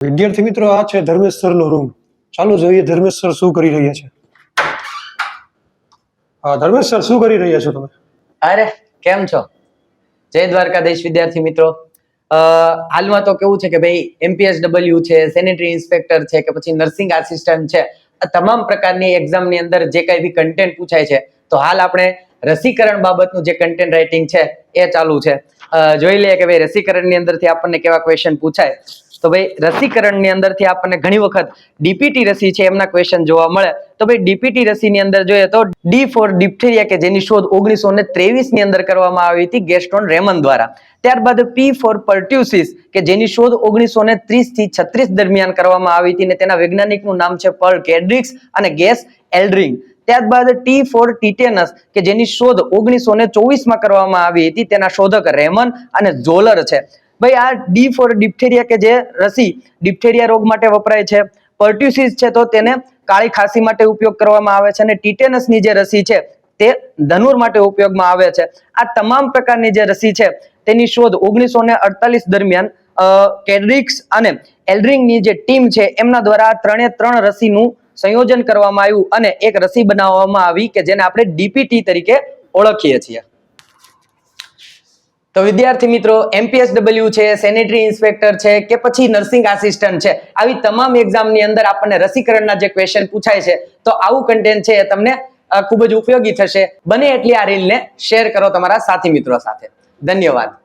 વિદ્યાર્થી મિત્રો, આ છે ધર્મેશ સરનો રૂમ. ચાલો જોઈએ ધર્મેશ સર શું કરી રહ્યા છે. હા ધર્મેશ સર, શું કરી રહ્યા છો તમે? અરે કેમ છો? જય દ્વારકાધીશ વિદ્યાર્થી મિત્રો. હાલમાં તો કેવું છે કે ભાઈ MPSW છે, સેનેટરી ઇન્સ્પેક્ટર છે કે પછી નર્સિંગ આસિસ્ટન્ટ છે, આ તમામ પ્રકારની એક્ઝામની અંદર જે કઈ બી કન્ટેન્ટ પૂછાય છે, તો હાલ આપણે રસીકરણ બાબતનું જે કન્ટેન્ટ રાઇટિંગ છે એ ચાલુ છે. જોઈ લઈએ કે ભાઈ રસીકરણની અંદરથી આપણને કેવા ક્વેશ્ચન પૂછાય. તો ભાઈ રસીકરણની અંદરથી આપણને ઘણી વખત ડીપીટી રસી છે એમના ક્વેશ્ચન જોવા મળે. તો ભાઈ ડીપીટી રસીની અંદર જોઈએ તો ડી ફોર ડિપ્થેરિયા કે જેની શોધ 1923 ની અંદર કરવામાં આવી હતી ગેસ્ટોન રેમન દ્વારા. ત્યારબાદ પી ફોર પર્ટ્યુસિસ કે જેની શોધ 1930 થી 36 દરમિયાન કરવામાં આવી હતી અને તેના વૈજ્ઞાનિકનું નામ છે પર્લ કેડ્રિક્સ અને ગેસ એલ્ડરિંગ. ત્યારબાદ ટી ફોર ટીટેનસ કે જેની શોધ 1924 માં કરવામાં આવી હતી, તેના શોધક રેમન અને ઝોલર છે. ભાઈ આ ડી ફોર ડિપ્થેરિયા કે જે રસી ડિપ્થેરિયા રોગ માટે વપરાય છે, પર્ટ્યુસિસ છે તો તેને કાળી ખાંસી માટે ઉપયોગ કરવામાં આવે છે, અને ટીટેનસની જે રસી છે તે ધનુર માટે ઉપયોગમાં આવે છે. આ તમામ પ્રકારની જે રસી છે તેની શોધ 1948 દરમિયાન કેડ્રિક્સ અને એલ્ડરિંગની જે ટીમ છે એમના દ્વારા ત્રણે ત્રણ રસીનું સંયોજન કરવામાં આવ્યું અને એક રસી બનાવવામાં આવી કે જેને આપણે ડીપીટી તરીકે ઓળખીએ છીએ. તો વિદ્યાર્થી મિત્રો, MPSW છે, સેનેટરી ઇન્સ્પેક્ટર છે કે પછી નર્સિંગ આસિસ્ટન્ટ છે, આવી તમામ એક્ઝામની અંદર આપણને રસીકરણના જે ક્વેશ્ચન પૂછાય છે, તો આવું કન્ટેન્ટ છે એ તમને ખૂબ જ ઉપયોગી થશે. બને એટલી આ રીલને શેર કરો તમારા સાથી મિત્રો સાથે. ધન્યવાદ.